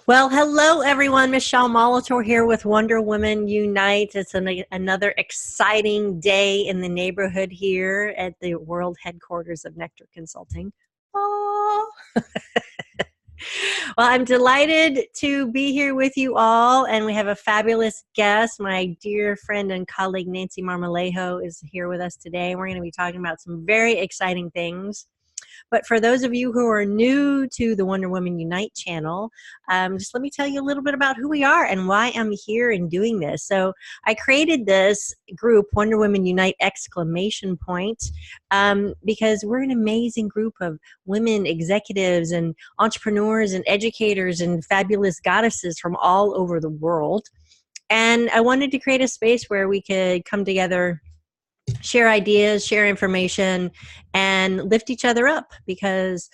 Well, hello everyone. Michele Molitor here with Wonder Woman Unite. It's another exciting day in the neighborhood here at the world headquarters of Nectar Consulting. Oh. Well, I'm delighted to be here with you all, and we have a fabulous guest. My dear friend and colleague Nancy Marmolejo is here with us today. We're going to be talking about some very exciting things. But for those of you who are new to the Wonder Woman Unite channel, just let me tell you a little bit about who we are and why I'm here and doing this. So I created this group, Wonder Woman Unite ! Because we're an amazing group of women executives and entrepreneurs and educators and fabulous goddesses from all over the world. And I wanted to create a space where we could come together, share ideas, share information, and lift each other up, because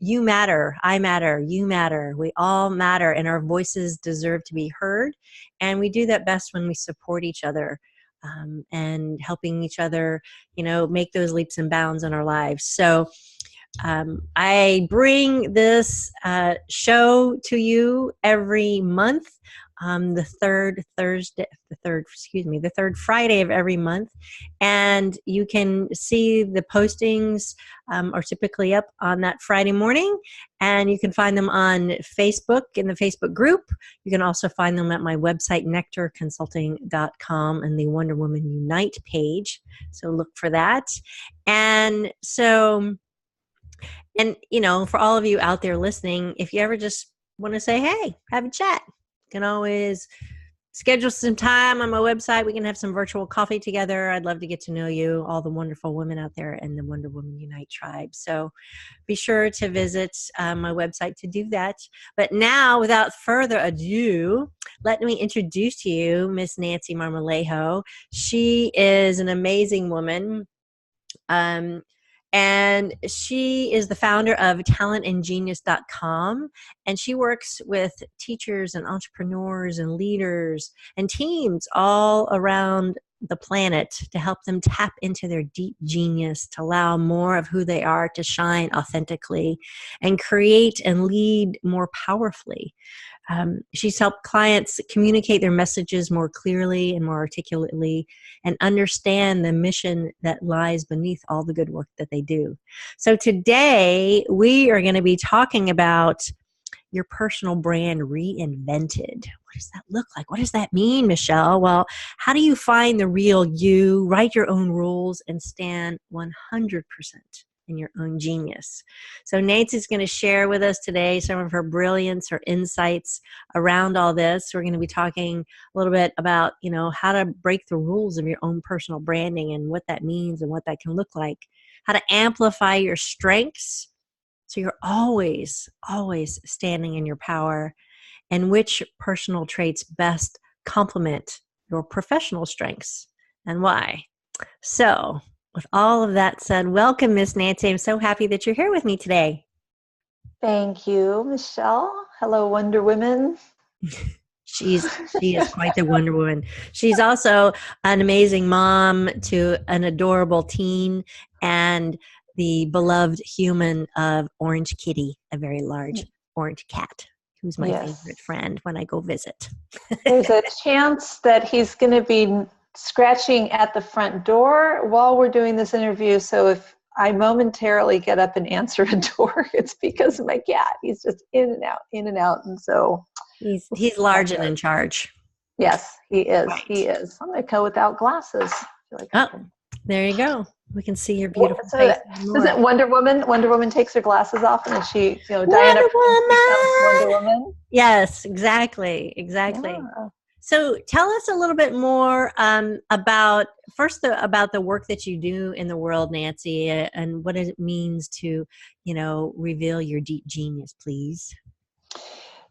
you matter, I matter, you matter, we all matter, and our voices deserve to be heard. And we do that best when we support each other and helping each other, make those leaps and bounds in our lives. So I bring this show to you every month. The third Friday of every month, and you can see the postings are typically up on that Friday morning, and you can find them on Facebook in the Facebook group. You can also find them at my website nectarconsulting.com and the Wonder Woman Unite page, so look for that. And so, for all of you out there listening, if you ever just want to say, hey, have a chat, you can always schedule some time on my website. We can have some virtual coffee together. I'd love to get to know you, all the wonderful women out there in the Wonder Woman Unite tribe. So be sure to visit my website to do that. But now, without further ado, let me introduce to you Miss Nancy Marmolejo. She is an amazing woman. And she is the founder of talentandgenius.com, and she works with teachers and entrepreneurs and leaders and teams all around the planet to help them tap into their deep genius, to allow more of who they are to shine authentically and create and lead more powerfully. She's helped clients communicate their messages more clearly and more articulately and understand the mission that lies beneath all the good work that they do. So today we are going to be talking about your personal brand reinvented. What does that look like? What does that mean, Michele? Well, how do you find the real you, write your own rules, and stand 100% in your own genius? So Nancy's going to share with us today some of her brilliance, her insights around all this. We're going to be talking a little bit about, how to break the rules of your own personal branding and what that means and what that can look like, how to amplify your strengths so you're always, always standing in your power, and which personal traits best complement your professional strengths and why. So with all of that said, welcome, Miss Nancy. I'm so happy that you're here with me today. Thank you, Michele. Hello, Wonder Women. She is quite the Wonder Woman. She's also an amazing mom to an adorable teen and the beloved human of Orange Kitty, a very large orange cat, who's my favorite friend when I go visit. There's a chance that he's going to be scratching at the front door while we're doing this interview. So if I momentarily get up and answer a door, it's because of my cat. He's just in and out, in and out. And so he's large and in charge. Yes, he is. Right. He is. I'm going to go without glasses. There you go. We can see your beautiful face. Doesn't Wonder Woman takes her glasses off and then she, Diana Wonder Woman. Yes, exactly. Yeah. So tell us a little bit more about the work that you do in the world, Nancy, and what it means to, reveal your deep genius, please.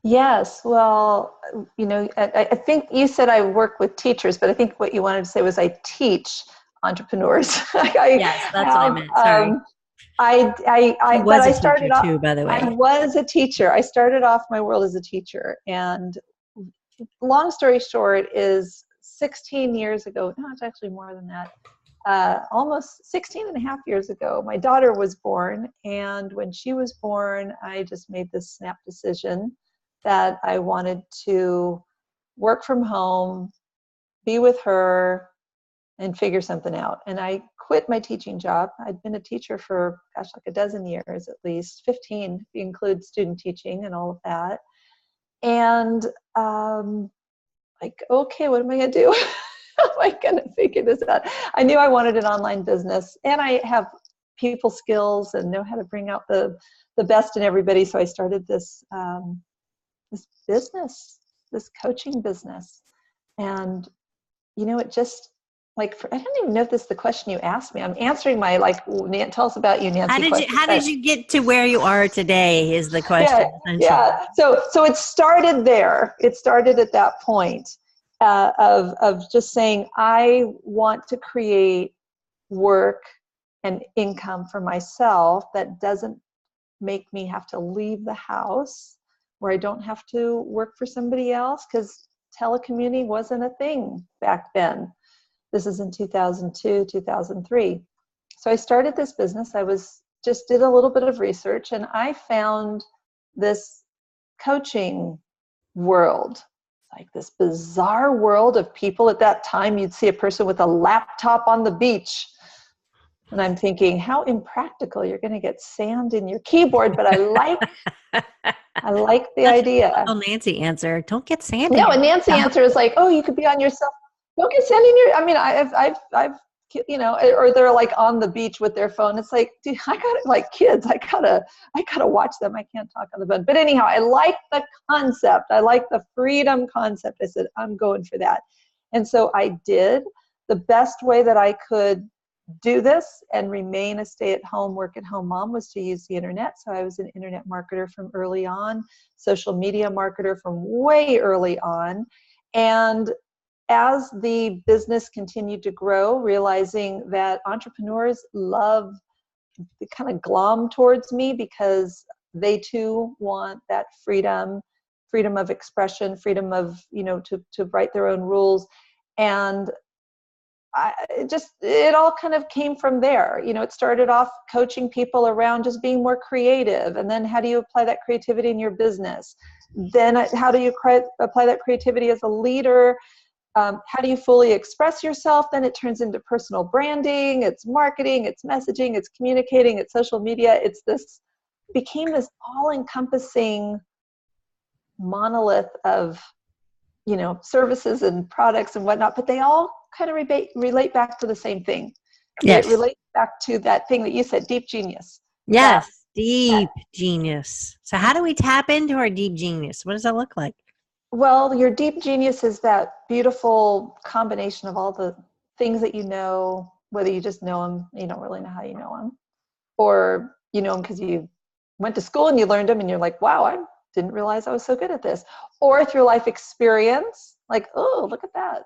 Yes, well, I think you said I work with teachers, but I think what you wanted to say was I teach entrepreneurs. Yes, that's what I meant. Sorry. I started off too, by the way. I was a teacher. I started off my world as a teacher, and long story short is 16 years ago. No, it's actually more than that. Almost 16 and a half years ago, my daughter was born, and when she was born, I just made this snap decision that I wanted to work from home, be with her, and figure something out. And I quit my teaching job. I'd been a teacher for, gosh, like a dozen years, at least 15, if you include student teaching and all of that. And like, okay, what am I going to do? How am I going to figure this out? I knew I wanted an online business, and I have people skills and know how to bring out the best in everybody. So I started this this business, this coaching business. And, you know, it just, like, I don't even know if this is the question you asked me. I'm answering my, like, tell us about you, Nancy, question. How did you get to where you are today is the question. Yeah. So it started there. It started at that point of just saying, I want to create work and income for myself that doesn't make me have to leave the house, where I don't have to work for somebody else, because telecommuting wasn't a thing back then. This is in 2002, 2003. So I started this business. I did a little bit of research, and I found this coaching world, like this bizarre world of people. At that time, you'd see a person with a laptop on the beach. And I'm thinking, how impractical, you're going to get sand in your keyboard, but I like the idea. Oh, Nancy answer, don't get sand. No, and Nancy answer is like, oh, you could be on yourself. Don't get sand in your, I mean, I've, you know, or they're like on the beach with their phone. It's like, dude, I gotta, like kids, I gotta watch them. I can't talk on the phone. But anyhow, I like the concept. I like the freedom concept. I said, I'm going for that. And so I did. The best way that I could do this and remain a stay-at-home, work-at-home mom was to use the internet. So I was an internet marketer from early on, social media marketer from way early on. And as the business continued to grow, realizing that entrepreneurs love to kind of glom towards me, because they too want that freedom of expression, freedom of, you know, to write their own rules. And it all kind of came from there. You know, it started off coaching people around just being more creative. And then how do you apply that creativity in your business? Then how do you apply that creativity as a leader? How do you fully express yourself? Then it turns into personal branding, it's marketing, it's messaging, it's communicating, it's social media. Became this all-encompassing monolith of, you know, services and products and whatnot, but they all kind of relate back to the same thing. Yes. It relates back to that thing that you said, deep genius. Yes, deep genius. So how do we tap into our deep genius? What does that look like? Well, your deep genius is that beautiful combination of all the things that you know, whether you just know them, you don't really know how you know them, or you know them because you went to school and you learned them and you're like, wow, I didn't realize I was so good at this. Or through life experience, like, oh, look at that.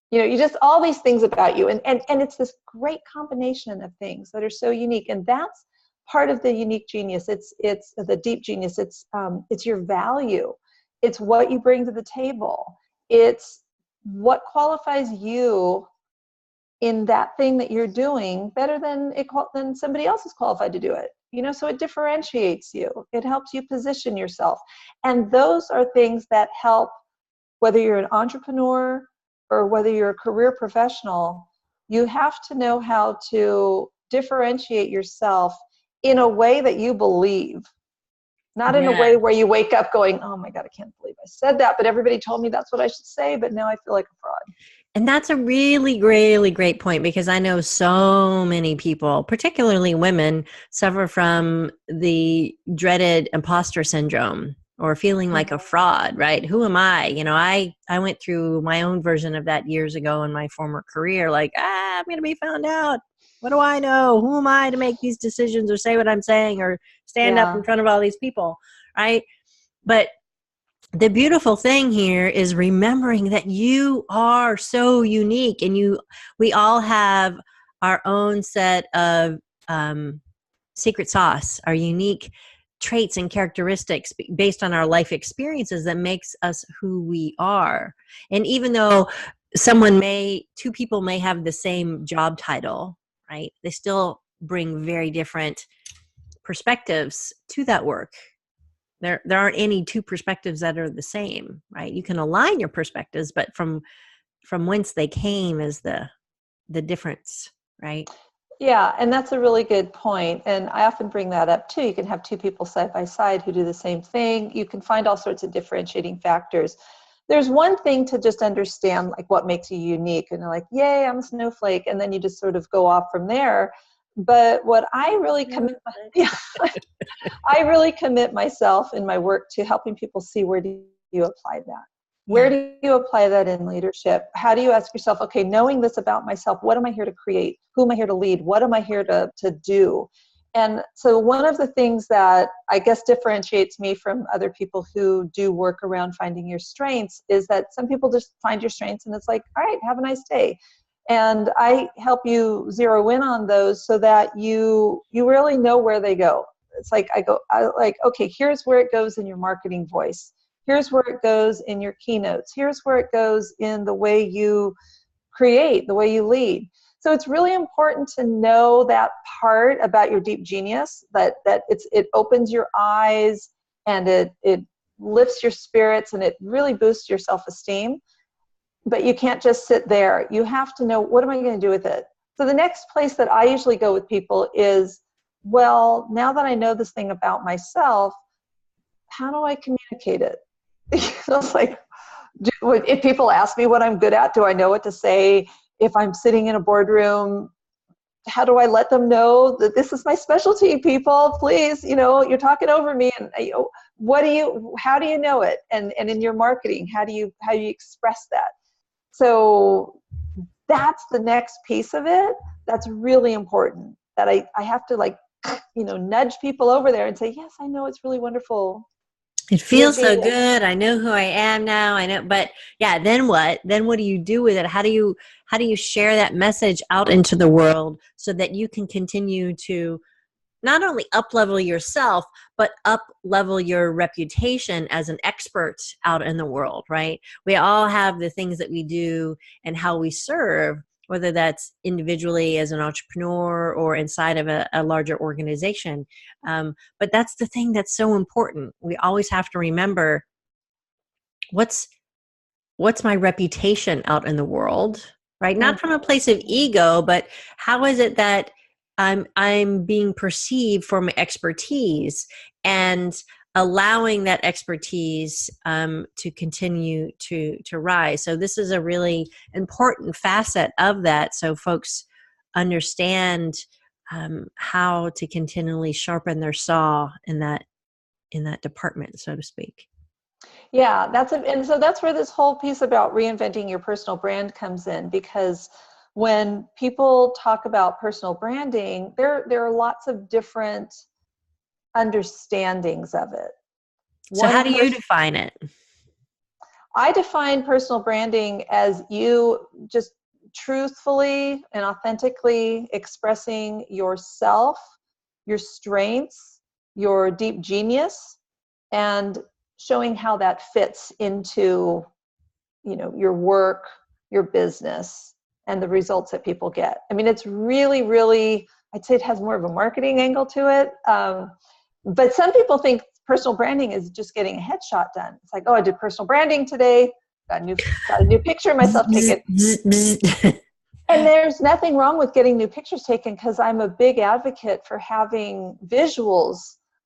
You know, you just, all these things about you. And it's this great combination of things that are so unique. And that's part of the unique genius. It's the deep genius. It's your value. It's what you bring to the table. It's what qualifies you in that thing that you're doing better than somebody else is qualified to do it. You know, so it differentiates you. It helps you position yourself. And those are things that help, whether you're an entrepreneur or whether you're a career professional. You have to know how to differentiate yourself in a way that you believe. Not in a way where you wake up going, oh my God, I can't believe I said that, but everybody told me that's what I should say, but now I feel like a fraud. And that's a really, really great point, because I know so many people, particularly women, suffer from the dreaded imposter syndrome, or feeling like a fraud, right? Who am I? You know, I went through my own version of that years ago in my former career, like, I'm going to be found out. What do I know? Who am I to make these decisions or say what I'm saying or stand up in front of all these people, right? But the beautiful thing here is remembering that you are so unique, and we all have our own set of secret sauce, our unique traits and characteristics based on our life experiences that makes us who we are. And even though two people may have the same job title, right? They still bring very different perspectives to that work. There aren't any two perspectives that are the same, right? You can align your perspectives, but from whence they came is the difference, right? Yeah, and that's a really good point. And I often bring that up too. You can have two people side by side who do the same thing. You can find all sorts of differentiating factors. There's one thing to just understand like what makes you unique, and you're like, yay, I'm a snowflake, and then you just sort of go off from there. But what I really yeah, I really commit myself in my work to helping people see, where do you apply that? Where Yeah. do you apply that in leadership? How do you ask yourself, okay, knowing this about myself, what am I here to create? Who am I here to lead? What am I here to do? And so one of the things that I guess differentiates me from other people who do work around finding your strengths is that some people just find your strengths and it's like, all right, have a nice day. And I help you zero in on those so that you really know where they go. It's like okay, here's where it goes in your marketing voice. Here's where it goes in your keynotes. Here's where it goes in the way you create, the way you lead. So it's really important to know that part about your deep genius, that it opens your eyes and it lifts your spirits and it really boosts your self-esteem. But you can't just sit there. You have to know, what am I going to do with it? So the next place that I usually go with people is, well, now that I know this thing about myself, how do I communicate it? It's like, if people ask me what I'm good at, do I know what to say? If I'm sitting in a boardroom, how do I let them know that this is my specialty, people? Please, you're talking over me. And how do you know it? And in your marketing, how do you express that? So that's the next piece of it. That's really important, that I have to nudge people over there and say, yes, I know, it's really wonderful. It feels so good. I know who I am now. I know, but yeah, then what? Then what do you do with it? How do you share that message out into the world so that you can continue to not only up-level yourself, but up-level your reputation as an expert out in the world, right? We all have the things that we do and how we serve, whether that's individually as an entrepreneur or inside of a larger organization. But that's the thing that's so important. We always have to remember, what's my reputation out in the world, right? Not from a place of ego, but how is it that I'm being perceived for my expertise, and allowing that expertise to continue to rise. So this is a really important facet of that, so folks understand how to continually sharpen their saw in that department, so to speak. Yeah, and so that's where this whole piece about reinventing your personal brand comes in, because when people talk about personal branding, there are lots of different understandings of it. So how do you define it? I define personal branding as you just truthfully and authentically expressing yourself, your strengths, your deep genius, and showing how that fits into, your work, your business, and the results that people get. I mean, it's really, really, I'd say it has more of a marketing angle to it. But some people think personal branding is just getting a headshot done. It's like, oh, I did personal branding today. Got a new picture of myself taken. And there's nothing wrong with getting new pictures taken, because I'm a big advocate for having visuals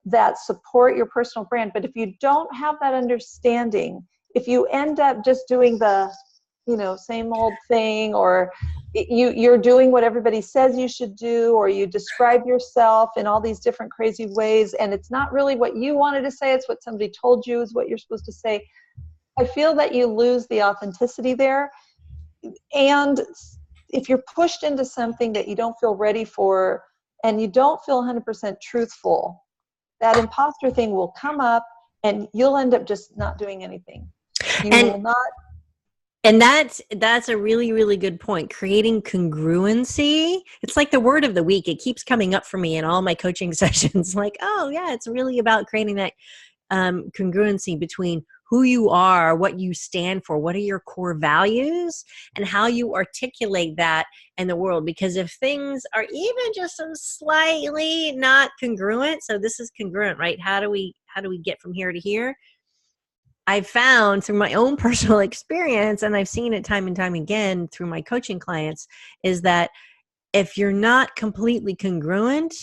that support your personal brand. But if you don't have that understanding, if you end up just doing the, same old thing, or you're doing what everybody says you should do, or you describe yourself in all these different crazy ways, and it's not really what you wanted to say, it's what somebody told you is what you're supposed to say, I feel that you lose the authenticity there. And if you're pushed into something that you don't feel ready for, and you don't feel 100% truthful, that imposter thing will come up, and you'll end up just not doing anything. You will not. And that's a really, really good point. Creating congruency. It's like the word of the week. It keeps coming up for me in all my coaching sessions. Like, oh yeah, it's really about creating that congruency between who you are, what you stand for, what are your core values, and how you articulate that in the world. Because if things are even just so slightly not congruent, so this is congruent, right? How do we how do we get from here to here? I've found through my own personal experience, and I've seen it time and time again through my coaching clients, is that if you're not completely congruent,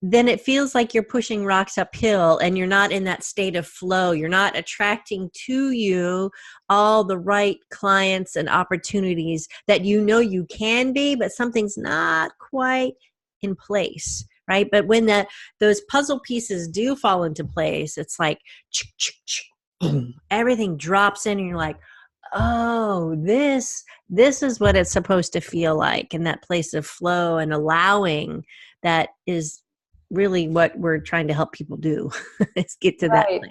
then it feels like you're pushing rocks uphill and you're not in that state of flow. You're not attracting to you all the right clients and opportunities that you know you can be, but something's not quite in place, right? But when those puzzle pieces do fall into place, it's like boom, everything drops in and you're like, oh, this is what it's supposed to feel like, in that place of flow and allowing. That is really what we're trying to help people do, is get to that place.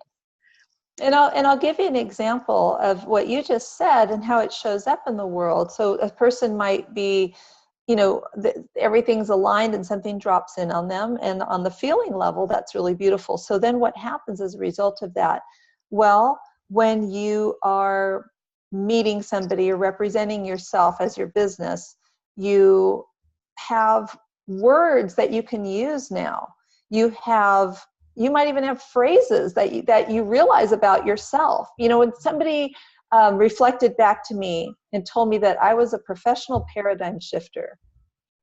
And I'll give you an example of what you just said and how it shows up in the world. So a person might be, everything's aligned and something drops in on them, and on the feeling level, that's really beautiful. So then what happens as a result of that? Well, when you are meeting somebody or representing yourself as your business, you have words that you can use now. You might even have phrases that you realize about yourself. When somebody reflected back to me and told me that I was a professional paradigm shifter.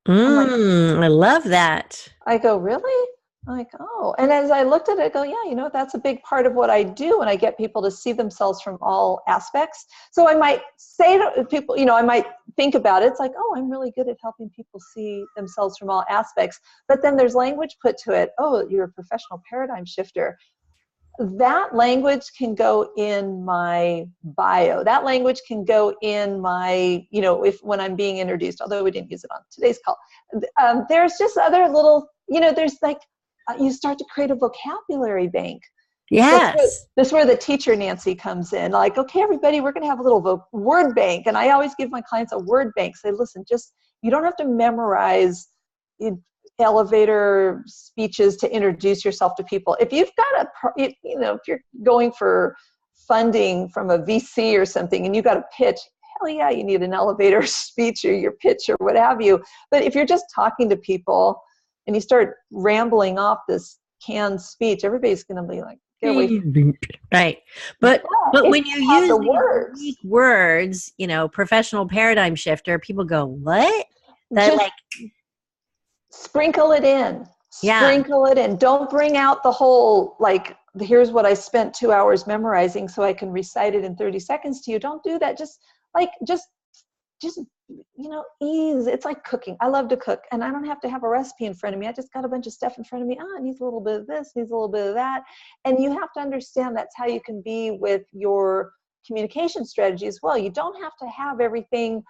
I love that. I go, really? I'm like, oh. And as I looked at it, I go, yeah, that's a big part of what I do. And I get people to see themselves from all aspects. So I might say to people, I might think about it. It's like, oh, I'm really good at helping people see themselves from all aspects. But then there's language put to it. Oh, you're a professional paradigm shifter. That language can go in my bio. That language can go in my, when I'm being introduced, although we didn't use it on today's call. There's just other little, there's like, you start to create a vocabulary bank. Yes. This is where the teacher Nancy comes in. Like, okay, everybody, we're going to have a little word bank. And I always give my clients a word bank. Say, listen, you don't have to memorize elevator speeches to introduce yourself to people. If you've got if you're going for funding from a VC or something and you got a pitch, hell yeah, you need an elevator speech or your pitch or what have you. But if you're just talking to people and you start rambling off this canned speech, everybody's going to be like, get away from me. Right. But when you use the words, professional paradigm shifter, people go, what? Sprinkle it in. Yeah. Sprinkle it in. Don't bring out the whole, like, here's what I spent 2 hours memorizing so I can recite it in 30 seconds to you. Don't do that. Just ease. It's like cooking. I love to cook, and I don't have to have a recipe in front of me. I just got a bunch of stuff in front of me. It needs a little bit of this, needs a little bit of that. And you have to understand that's how you can be with your communication strategy as well. You don't have to have everything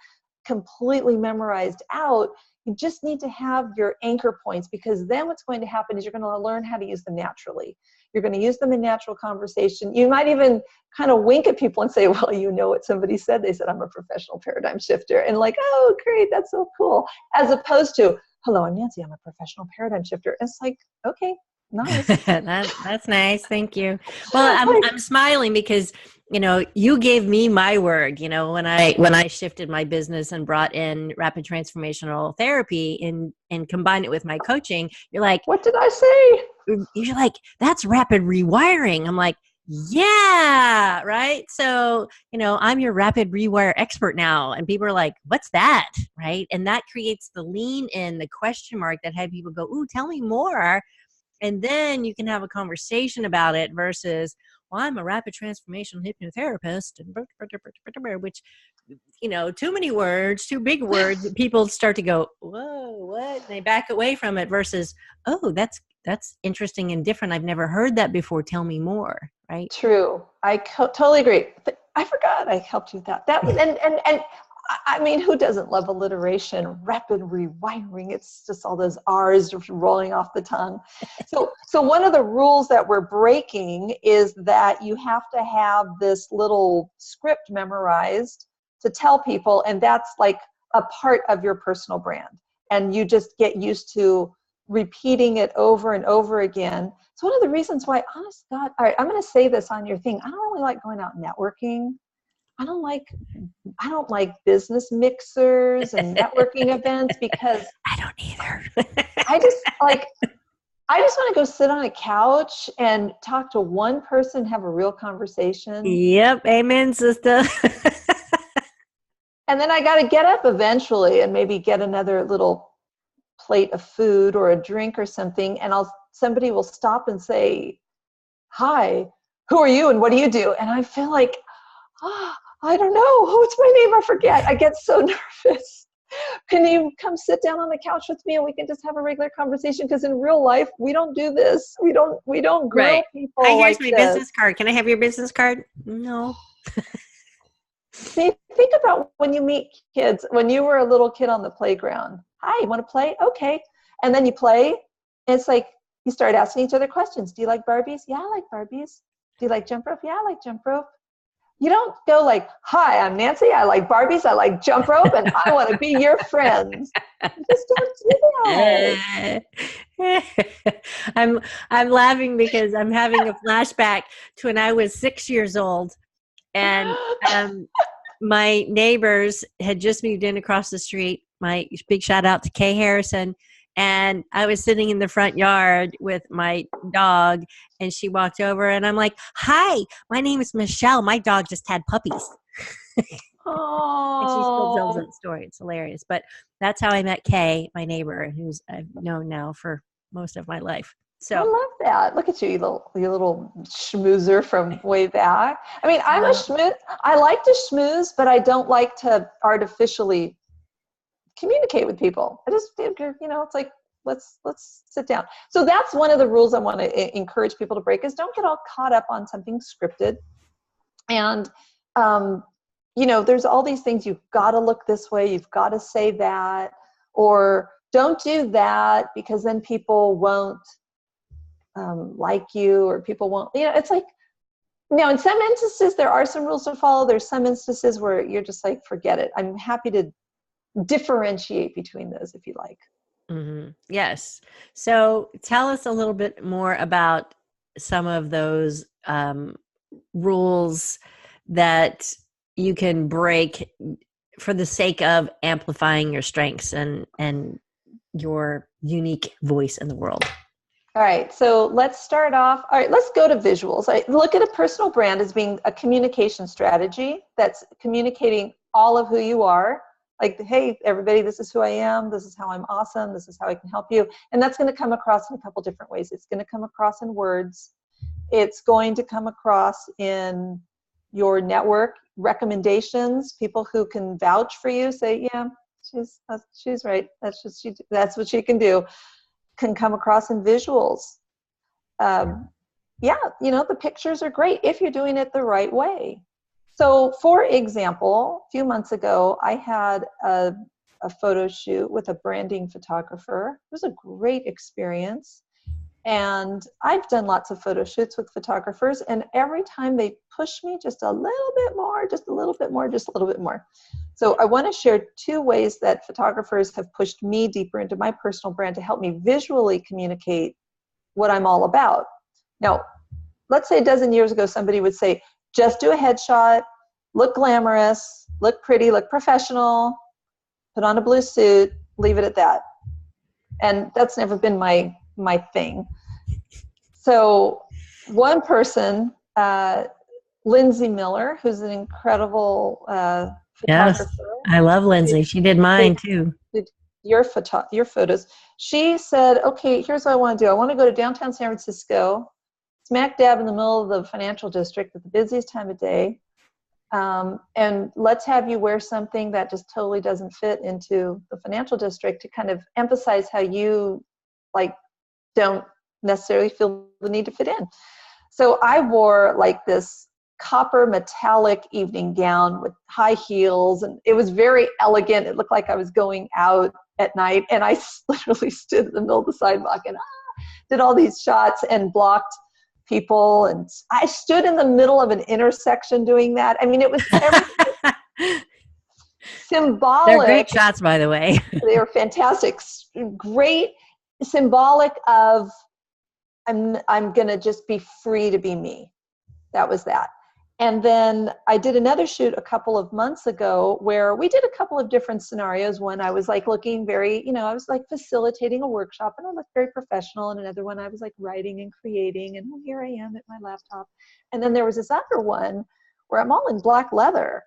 completely memorized out. You just need to have your anchor points, because then what's going to happen is you're going to learn how to use them naturally. You're going to use them in natural conversation. You might even kind of wink at people and say, well, what somebody said. They said, I'm a professional paradigm shifter. And like, oh, great, that's so cool. As opposed to, hello, I'm Nancy, I'm a professional paradigm shifter. And it's like, okay, nice. That's nice. Thank you. Well, I'm smiling because, you gave me my word, when I shifted my business and brought in rapid transformational therapy and combined it with my coaching. You're like, what did I say? You're like, that's rapid rewiring. I'm like, yeah, right. So, I'm your rapid rewire expert now. And people are like, what's that? Right. And that creates the lean in, the question mark that have people go, ooh, tell me more. And then you can have a conversation about it versus, well, I'm a rapid transformation hypnotherapist, and which, too many words, too big words. People start to go, whoa, what? And they back away from it versus, oh, that's interesting and different. I've never heard that before. Tell me more. Right? True. I totally agree. But I forgot I helped you with that. And I mean, who doesn't love alliteration, rapid rewiring? It's just all those R's rolling off the tongue. So one of the rules that we're breaking is that you have to have this little script memorized to tell people, and that's like a part of your personal brand. And you just get used to repeating it over and over again. It's one of the reasons why, honest God, all right, I'm going to say this on your thing. I don't really like going out networking. I don't like business mixers and networking events because I don't either. I just like, I just want to go sit on a couch and talk to one person, have a real conversation. Yep. Amen, sister. And then I got to get up eventually and maybe get another little plate of food or a drink or something. And somebody will stop and say, hi, who are you and what do you do? And I feel like, oh, I don't know. What's my name? I forget. I get so nervous. Can you come sit down on the couch with me and we can just have a regular conversation? Because in real life, we don't do this. We don't grill Right. people Hi, here's like my this. business card. Can I have your business card? No. See, think about when you meet kids, when you were a little kid on the playground. Hi, you want to play? Okay. And then you play. And it's like you start asking each other questions. Do you like Barbies? Yeah, I like Barbies. Do you like jump rope? Yeah, I like jump rope. You don't go like, hi, I'm Nancy. I like Barbies. I like jump rope. And I want to be your friends. You just don't do that. I'm laughing because I'm having a flashback to when I was 6 years old, and my neighbors had just moved in across the street. My big shout out to Kay Harrison. And I was sitting in the front yard with my dog, and she walked over, and I'm like, hi, my name is Michele. My dog just had puppies. And she still tells Oh, that story. It's hilarious. But that's how I met Kay, my neighbor, who's I've known now for most of my life. I So, love that. Look at you, you little schmoozer from way back. I mean, I'm a schmooze. I like to schmooze, but I don't like to artificially communicate with people. I just, it's like, let's sit down. So that's one of the rules I want to encourage people to break is don't get all caught up on something scripted. And, there's all these things. You've got to look this way. You've got to say that, or don't do that because then people won't like you, or people won't, it's like, in some instances, there are some rules to follow. There's some instances where you're just like, forget it. I'm happy to differentiate between those if you like. mm-hmm. Yes. So tell us a little bit more about some of those rules that you can break for the sake of amplifying your strengths and your unique voice in the world. All right, so let's start off. All right, let's go to visuals. I look at a personal brand as being a communication strategy that's communicating all of who you are. Like, hey, everybody, this is who I am. This is how I'm awesome. This is how I can help you. And that's going to come across in a couple different ways. It's going to come across in words. It's going to come across in your network recommendations. People who can vouch for you say, yeah, she's right. That's what she can do. Can come across in visuals. The pictures are great if you're doing it the right way. So for example, a few months ago, I had a photo shoot with a branding photographer. It was a great experience. And I've done lots of photo shoots with photographers, and every time they push me just a little bit more, just a little bit more, just a little bit more. So I want to share 2 ways that photographers have pushed me deeper into my personal brand to help me visually communicate what I'm all about. Now, let's say a dozen years ago, somebody would say, just do a headshot, look glamorous, look pretty, look professional, put on a blue suit, leave it at that. And that's never been my thing. So one person, Lindsay Miller, who's an incredible photographer. Yes, I love Lindsay. She did mine too. Did your photos. She said, okay, here's what I want to do. I want to go to downtown San Francisco, smack dab in the middle of the financial district at the busiest time of day. And let's have you wear something that just totally doesn't fit into the financial district to kind of emphasize how you don't necessarily feel the need to fit in. So I wore like this copper metallic evening gown with high heels, and it was very elegant. It looked like I was going out at night, and I literally stood in the middle of the sidewalk and did all these shots and blocked people, and I stood in the middle of an intersection doing that. I mean, it was symbolic. They're great shots, by the way. They were fantastic. Great, symbolic of I'm going to just be free to be me. That was that. And then I did another shoot a couple of months ago where we did a couple of different scenarios. One, I was like looking very, I was like facilitating a workshop and I looked very professional. And another one, I was like writing and creating. And here I am at my laptop. And then there was this other one where I'm all in black leather.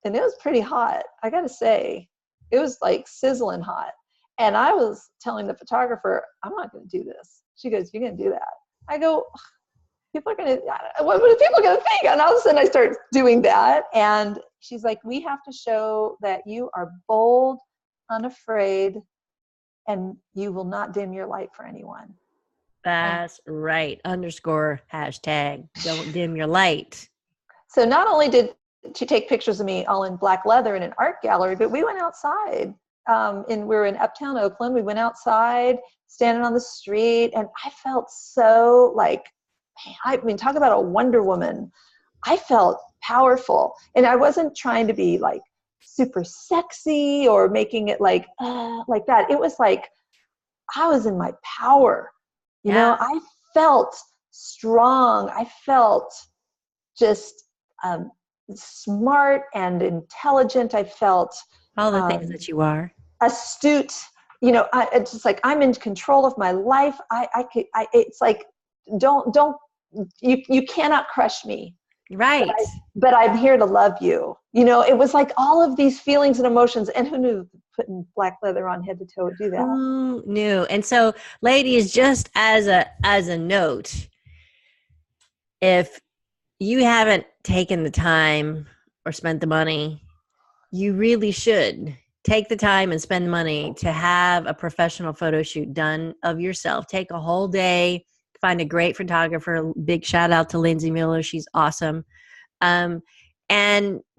And it was pretty hot. I got to say, it was like sizzling hot. And I was telling the photographer, I'm not going to do this. She goes, you're going to do that. I go, people are going to, what are people going to think? And all of a sudden I start doing that. And she's like, we have to show that you are bold, unafraid, and you will not dim your light for anyone. That's right. _, don't dim your light. So not only did she take pictures of me all in black leather in an art gallery, but we went outside. We were in Uptown Oakland. We went outside, standing on the street, and I felt so like, I mean, talk about a Wonder Woman. I felt powerful. And I wasn't trying to be like super sexy or making it like that. It was like, I was in my power. You know, I felt strong. I felt just smart and intelligent. I felt all the things that you are. Astute. It's just like, I'm in control of my life. It's like, you cannot crush me. Right. But I'm here to love you. It was like all of these feelings and emotions. And who knew putting black leather on head to toe would do that? Who knew? And so, ladies, just as a note, if you haven't taken the time or spent the money, you really should take the time and spend money to have a professional photo shoot done of yourself. Take a whole day. Find a great photographer. Big shout out to Lindsay Miller. She's awesome. And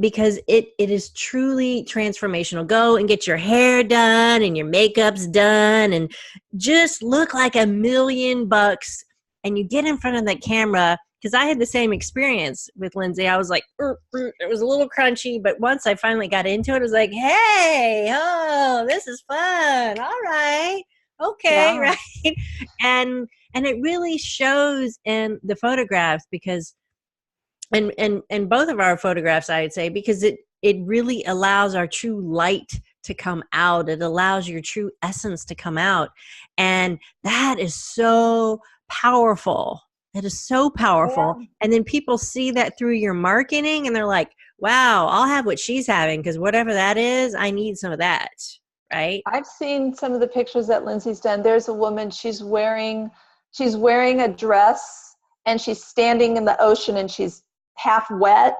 because it is truly transformational. Go and get your hair done and your makeup's done and just look like $1,000,000. And you get in front of that camera, because I had the same experience with Lindsay. I was like, it was a little crunchy, but once I finally got into it, I was like, hey, oh, this is fun. All right. Okay. Yeah. Right. And it really shows in the photographs because, and both of our photographs, I'd say, because it really allows our true light to come out. It allows your true essence to come out. And that is so powerful. It is so powerful. Yeah. And then people see that through your marketing and they're like, wow, I'll have what she's having because whatever that is, I need some of that. Right. I've seen some of the pictures that Lindsay's done. There's a woman, she's wearing a dress and she's standing in the ocean and she's half wet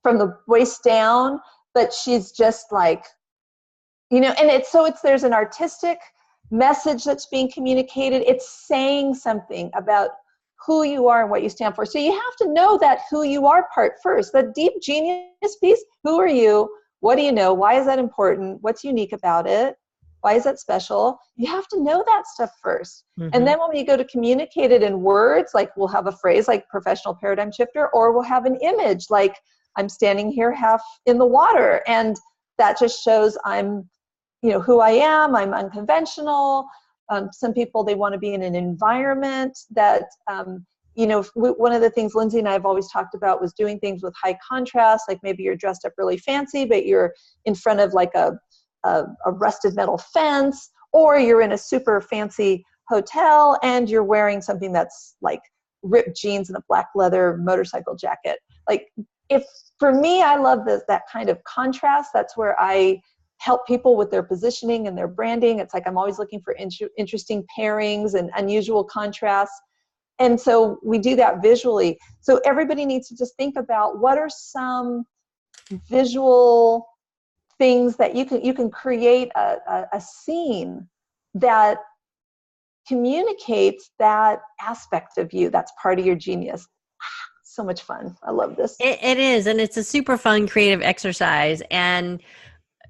from the waist down, but she's just like, and there's an artistic message that's being communicated. It's saying something about who you are and what you stand for. So you have to know that who you are part first. The deep genius piece, who are you? What do you know? Why is that important? What's unique about it? Why is that special? You have to know that stuff first. Mm-hmm. And then when you go to communicate it in words, like we'll have a phrase like professional paradigm shifter, or we'll have an image like I'm standing here half in the water. And that just shows I'm, who I am. I'm unconventional. Some people, they want to be in an environment that, one of the things Lindsay and I have always talked about was doing things with high contrast, like maybe you're dressed up really fancy, but you're in front of like a rusted metal fence, or you're in a super fancy hotel and you're wearing something that's like ripped jeans and a black leather motorcycle jacket. Like for me, I love that kind of contrast. That's where I help people with their positioning and their branding. It's like I'm always looking for interesting pairings and unusual contrasts. And so we do that visually. So everybody needs to just think about what are some visual things that you can create a scene that communicates that aspect of you that's part of your genius. So much fun. I love this. It is. And it's a super fun creative exercise. And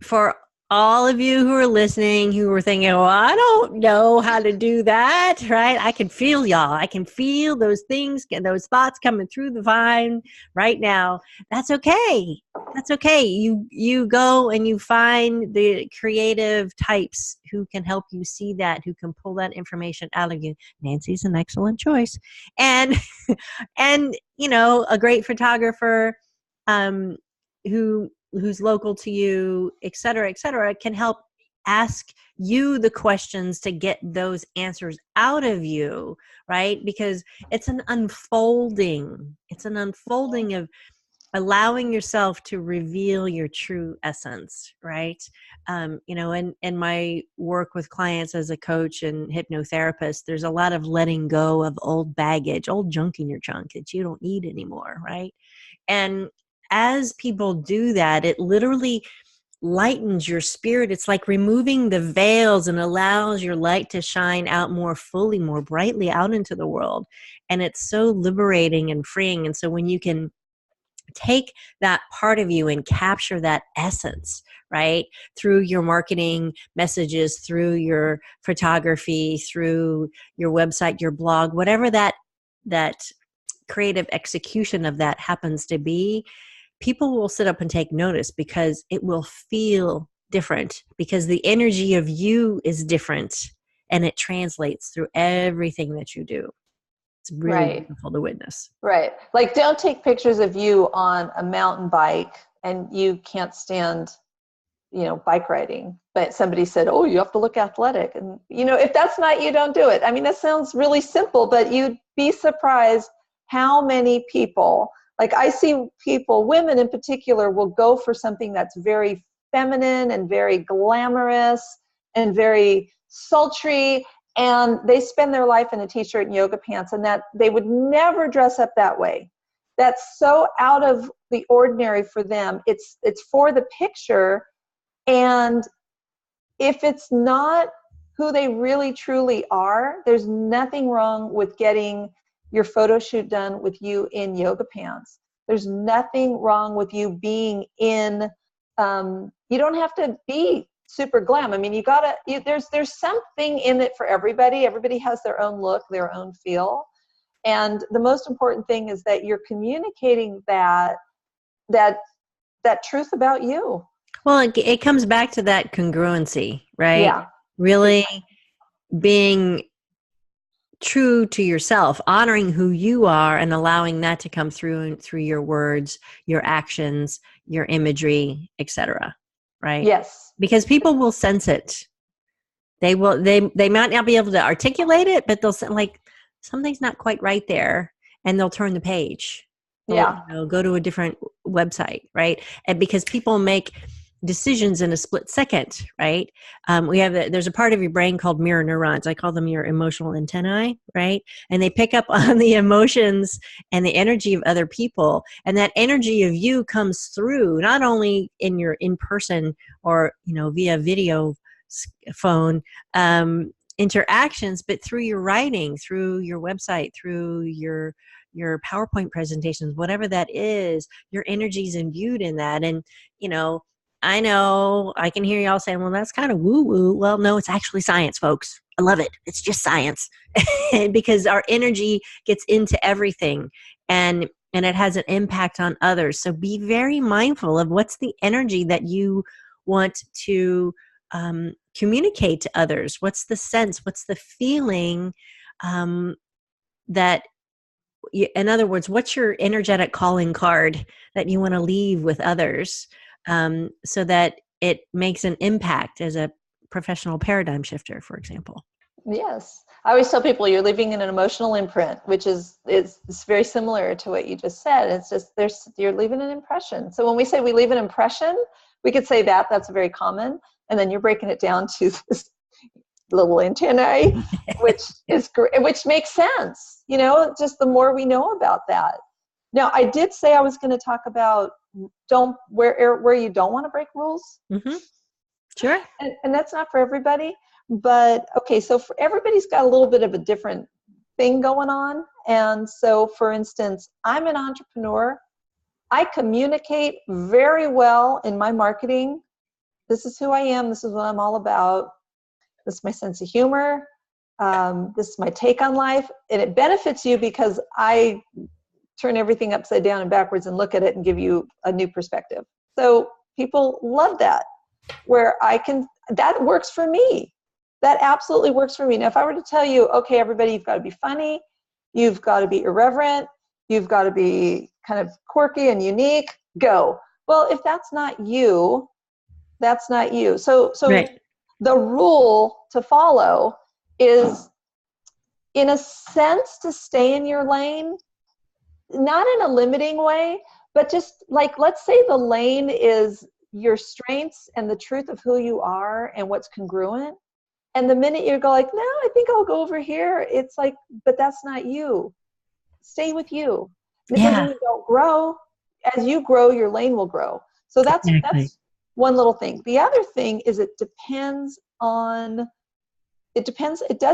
for all of you who are listening, who are thinking, well, I don't know how to do that, right? I can feel y'all. I can feel those things, those thoughts coming through the vine right now. That's okay. That's okay. You go and you find the creative types who can help you see that, who can pull that information out of you. Nancy's an excellent choice. And and a great photographer who's local to you, et cetera, can help ask you the questions to get those answers out of you, right? Because it's an unfolding. It's an unfolding of allowing yourself to reveal your true essence, right? In my work with clients as a coach and hypnotherapist, there's a lot of letting go of old baggage, old junk in your trunk that you don't need anymore, right? And as people do that, it literally lightens your spirit. It's like removing the veils and allows your light to shine out more fully, more brightly out into the world. And it's so liberating and freeing. And so when you can take that part of you and capture that essence, right, through your marketing messages, through your photography, through your website, your blog, whatever that creative execution of that happens to be, people will sit up and take notice because it will feel different, because the energy of you is different and it translates through everything that you do. It's really Right. beautiful to witness. Right. Like, don't take pictures of you on a mountain bike and you can't stand, bike riding. But somebody said, oh, you have to look athletic. And, if that's not you, don't do it. I mean, that sounds really simple, but you'd be surprised how many people, like I see people, women in particular, will go for something that's very feminine and very glamorous and very sultry. And they spend their life in a t-shirt and yoga pants, and that they would never dress up that way. That's so out of the ordinary for them. It's for the picture. And if it's not who they really truly are, there's nothing wrong with getting your photo shoot done with you in yoga pants. There's nothing wrong with you being in, you don't have to be super glam. I mean, there's something in it for everybody. Everybody has their own look, their own feel. And the most important thing is that you're communicating that truth about you. Well, it comes back to that congruency, right? Yeah. Really being true to yourself, honoring who you are and allowing that to come through your words, your actions, your imagery, etc. Right? Yes. Because people will sense it. They might not be able to articulate it, but they'll like something's not quite right there, and they'll turn the page. Yeah. Go to a different website, right? And because people make decisions in a split second, right? There's a part of your brain called mirror neurons. I call them your emotional antennae, right? And they pick up on the emotions and the energy of other people. And that energy of you comes through not only in your in-person or, via video phone interactions, but through your writing, through your website, through your PowerPoint presentations, whatever that is, your energy is imbued in that. And, I know I can hear y'all saying, well, that's kind of woo-woo. Well, no, it's actually science, folks. I love it. It's just science because our energy gets into everything and it has an impact on others. So be very mindful of what's the energy that you want to communicate to others. What's the sense? What's the feeling that, in other words, what's your energetic calling card that you want to leave with others? So that it makes an impact as a professional paradigm shifter, for example. Yes. I always tell people you're leaving an emotional imprint, which is very similar to what you just said. It's just you're leaving an impression. So when we say we leave an impression, we could say that's very common. And then you're breaking it down to this little antennae, which makes sense. Just the more we know about that. Now, I did say I was going to talk about where you don't want to break rules. Mm-hmm. Sure. And that's not for everybody. But okay, so for everybody's got a little bit of a different thing going on. And so, for instance, I'm an entrepreneur. I communicate very well in my marketing This is who I am. This is what I'm all about. This is my sense of humor. This is my take on life. And it benefits you because I turn everything upside down and backwards and look at it and give you a new perspective. So people love that, where that works for me. That absolutely works for me. Now, if I were to tell you, okay, everybody, you've got to be funny, you've got to be irreverent, you've got to be kind of quirky and unique, go. Well, if that's not you, that's not you. So Right. the rule to follow is, in a sense, to stay in your lane, not in a limiting way, but just like, let's say the lane is your strengths and the truth of who you are and what's congruent. And the minute you go like, no, I think I'll go over here, it's like, but that's not you. Stay with you. It doesn't mean you don't grow. As you grow, your lane will grow. So that's one little thing. The other thing is it does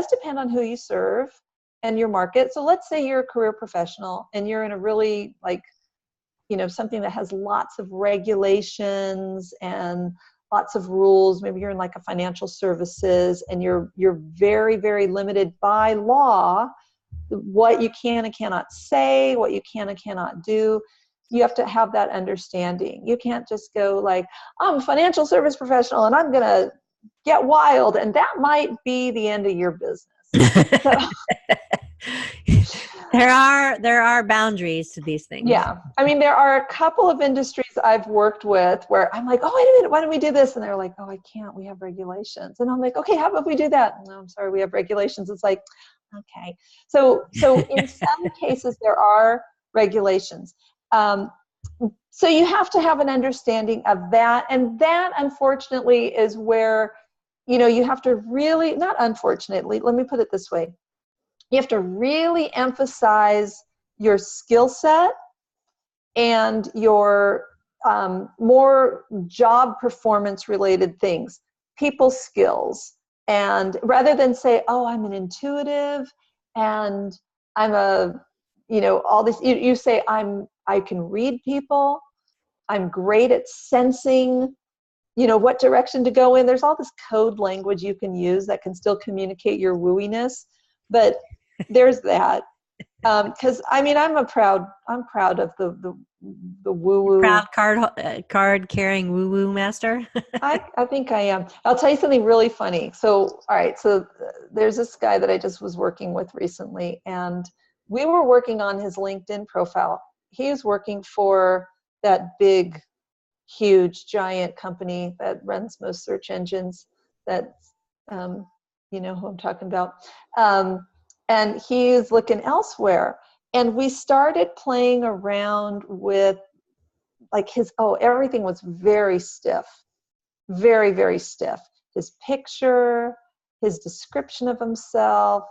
depend on who you serve and your market. So let's say you're a career professional and you're in a really something that has lots of regulations and lots of rules. Maybe you're in like a financial services and you're very, very limited by law, what you can and cannot say, what you can and cannot do. You have to have that understanding. You can't just go like, I'm a financial service professional and I'm going to get wild. And that might be the end of your business. So, there are boundaries to these things. Yeah. I mean, there are a couple of industries I've worked with where I'm like, oh, wait a minute, why don't we do this? And they're like, oh, I can't, we have regulations. And I'm like, okay, how about we do that? No, I'm sorry, we have regulations. It's like, okay. So in some cases there are regulations. So you have to have an understanding of that. And that, unfortunately, is where, you have to really, not unfortunately, let me put it this way. You have to really emphasize your skill set and your more job performance related things, people skills. And rather than say, oh, I'm an intuitive and I'm all this, you say, I can read people. I'm great at sensing, what direction to go in. There's all this code language you can use that can still communicate your wooiness. But there's that. Because I'm proud of the woo-woo. Proud card carrying woo-woo master. I think I am. I'll tell you something really funny. So, all right. So there's this guy that I just was working with recently, and we were working on his LinkedIn profile. He was working for that big, huge, giant company that runs most search engines. That you know who I'm talking about. And he's looking elsewhere. And we started playing around with like everything was very stiff, very, very stiff. His picture, his description of himself,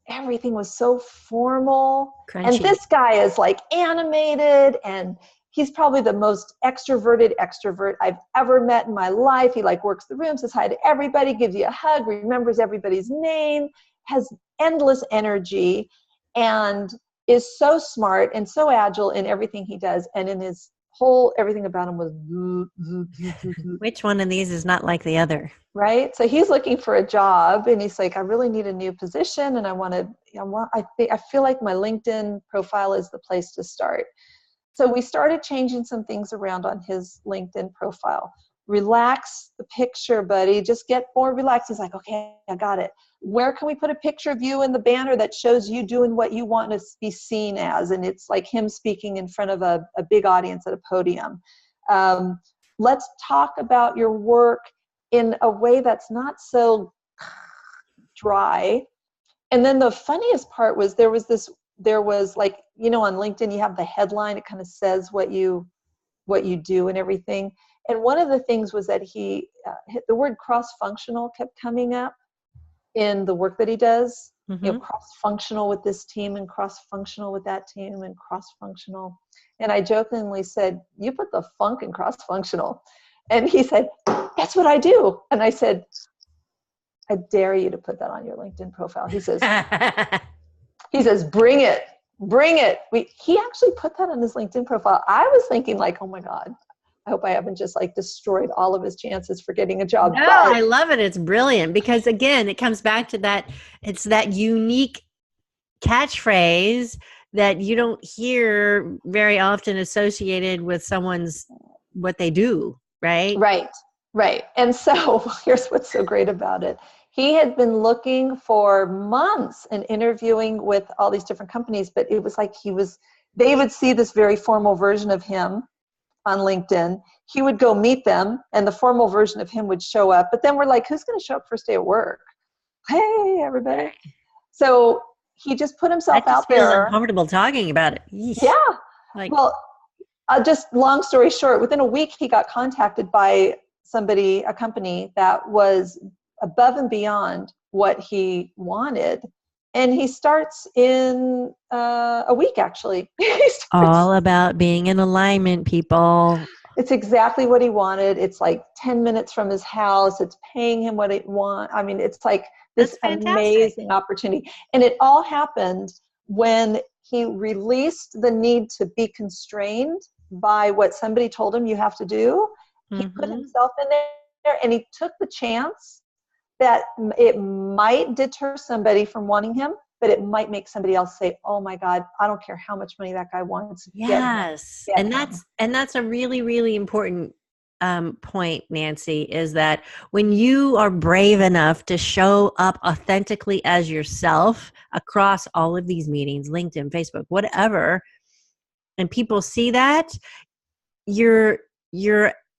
everything was so formal. Crunchy. And this guy is like animated, and he's probably the most extroverted extrovert I've ever met in my life. He like works the room, says hi to everybody, gives you a hug, remembers everybody's name, has endless energy, and is so smart and so agile in everything he does. And in his everything about him was which one of these is not like the other, right? So he's looking for a job, and he's like, I really need a new position, and I feel like my LinkedIn profile is the place to start. So we started changing some things around on his LinkedIn profile. Relax the picture, buddy. Just get more relaxed. He's like, okay, I got it. Where can we put a picture of you in the banner that shows you doing what you want to be seen as? And it's like him speaking in front of a big audience at a podium. Let's talk about your work in a way that's not so dry. And then the funniest part was there was like, on LinkedIn, you have the headline. It kind of says what you do and everything. And one of the things was that the word cross-functional kept coming up in the work that he does. Mm-hmm. Cross-functional with this team and cross-functional with that team and cross-functional. And I jokingly said, you put the funk in cross-functional. And he said, that's what I do. And I said, I dare you to put that on your LinkedIn profile. He says, bring it. Bring it. He actually put that on his LinkedIn profile. I was thinking like, oh my God, I hope I haven't just like destroyed all of his chances for getting a job. No, But I love it. It's brilliant because again, it comes back to that. It's that unique catchphrase that you don't hear very often associated with someone's what they do, right? right, right. And so here's what's so great about it. He had been looking for months and interviewing with all these different companies, but it was like they would see this very formal version of him on LinkedIn. He would go meet them and the formal version of him would show up. But then we're like, who's going to show up first day at work? Hey, everybody. So he just put himself That just out feels there. uncomfortable talking about it. Yeesh. Yeah. Like, Well, just long story short, within a week, he got contacted by a company that was above and beyond what he wanted. And he starts in a week, actually. all about being in alignment, people. It's exactly what he wanted. It's like 10 minutes from his house. It's paying him what he wants. I mean, it's like this amazing opportunity. And it all happened when he released the need to be constrained by what somebody told him you have to do. He put himself in there and he took the chance that it might deter somebody from wanting him, but it might make somebody else say, oh my God, I don't care how much money that guy wants. Yes. And that's a really, really important point, Nancy, is that when you are brave enough to show up authentically as yourself across all of these meetings, LinkedIn, Facebook, whatever, and people see that, you're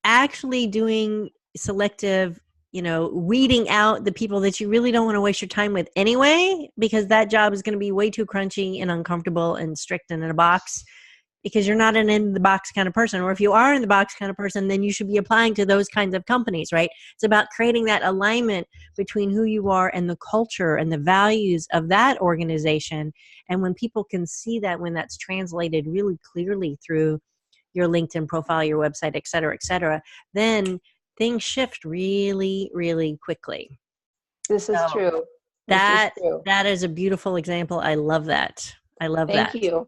actually doing selective, weeding out the people that you really don't want to waste your time with anyway, because that job is going to be way too crunchy and uncomfortable and strict and in a box, because you're not an in the box kind of person. Or if you are in the box kind of person, then you should be applying to those kinds of companies, right? It's about creating that alignment between who you are and the culture and the values of that organization. And when people can see that, when that's translated really clearly through your LinkedIn profile, your website, et cetera, then things shift really, really quickly. This is true. That is a beautiful example. I love that. Thank you.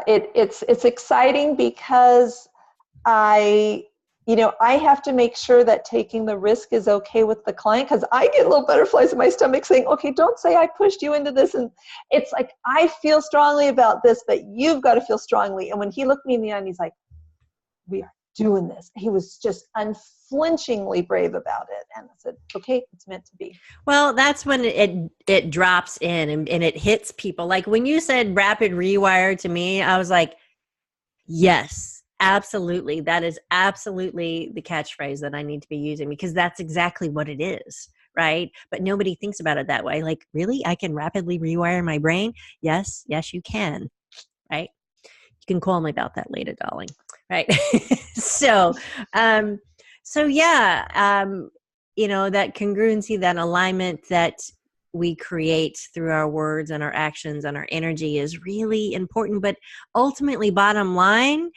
It's exciting because I have to make sure that taking the risk is okay with the client, because I get little butterflies in my stomach saying, okay, don't say I pushed you into this. And it's like, I feel strongly about this, but you've got to feel strongly. And when he looked me in the eye and he's like, we are doing this. He was just unflinchingly brave about it. And I said, okay, it's meant to be. Well, that's when it drops in and it hits people. Like when you said rapid rewire to me, I was like, yes, absolutely. That is absolutely the catchphrase that I need to be using, because that's exactly what it is. Right. But nobody thinks about it that way. Like, really? I can rapidly rewire my brain? Yes, you can. Right. You can call me about that later, darling. Right. So that congruency, that alignment that we create through our words and our actions and our energy is really important. But ultimately, bottom line,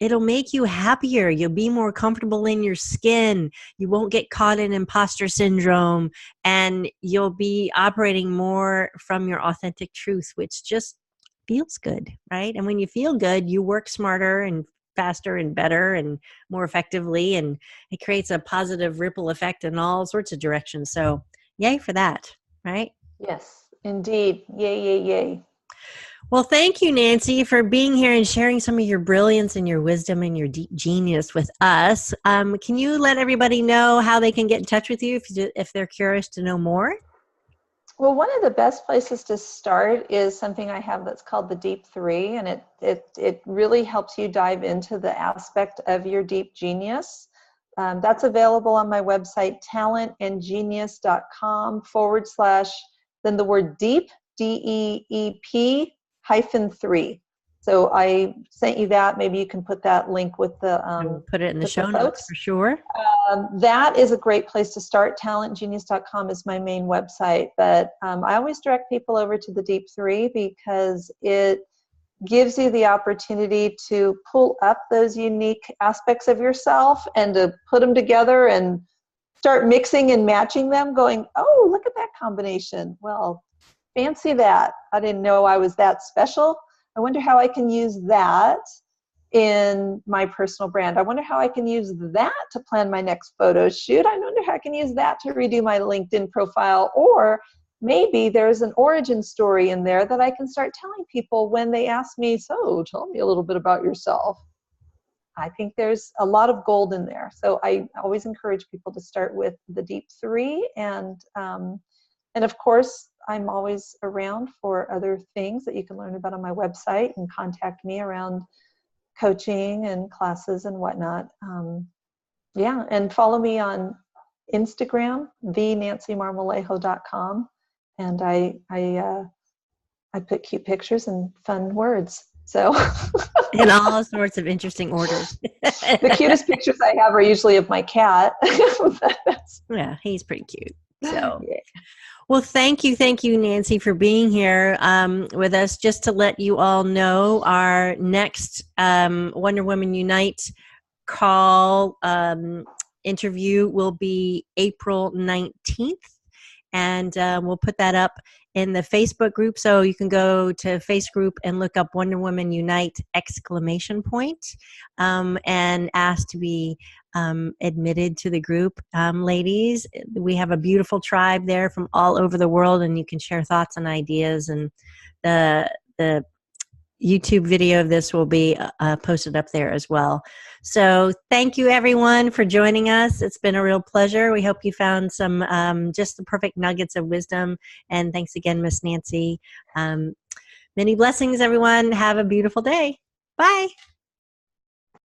it'll make you happier. You'll be more comfortable in your skin. You won't get caught in imposter syndrome, and you'll be operating more from your authentic truth, which just feels good, right? And when you feel good, you work smarter and faster and better and more effectively, and it creates a positive ripple effect in all sorts of directions. So yay for that, right? Yes, indeed. Yay. Well, thank you, Nancy, for being here and sharing some of your brilliance and your wisdom and your deep genius with us. Can you let everybody know how they can get in touch with you if they're curious to know more? Well, one of the best places to start is something I have that's called the Deep 3, and it really helps you dive into the aspect of your deep genius. That's available on my website, talentandgenius.com / then the word deep, DEEP -3. So I sent you that. Maybe you can put that link with the put it in the show notes for sure. That is a great place to start. Talentgenius.com is my main website, but I always direct people over to the Deep 3 because it gives you the opportunity to pull up those unique aspects of yourself and to put them together and start mixing and matching them, going, oh, look at that combination. Well, fancy that. I didn't know I was that special. I wonder how I can use that in my personal brand. I wonder how I can use that to plan my next photo shoot. I wonder how I can use that to redo my LinkedIn profile. Or maybe there's an origin story in there that I can start telling people when they ask me, so tell me a little bit about yourself. I think there's a lot of gold in there. So I always encourage people to start with the deep 3. And of course, I'm always around for other things that you can learn about on my website and contact me around coaching and classes and whatnot. Yeah, and follow me on Instagram, thenancymarmolejo.com. And I put cute pictures and fun words. So in all sorts of interesting orders. The cutest pictures I have are usually of my cat. Yeah, he's pretty cute. So, yeah. Well, thank you, Nancy, for being here with us. Just to let you all know, our next Wonder Woman Unite call interview will be April 19th. And we'll put that up in the Facebook group. So you can go to Facebook group and look up Wonder Woman Unite ! And ask to be admitted to the group. Ladies, we have a beautiful tribe there from all over the world, and you can share thoughts and ideas. And the YouTube video of this will be posted up there as well. So thank you, everyone, for joining us. It's been a real pleasure. We hope you found some just the perfect nuggets of wisdom. And thanks again, Miss Nancy. Many blessings, everyone. Have a beautiful day. Bye.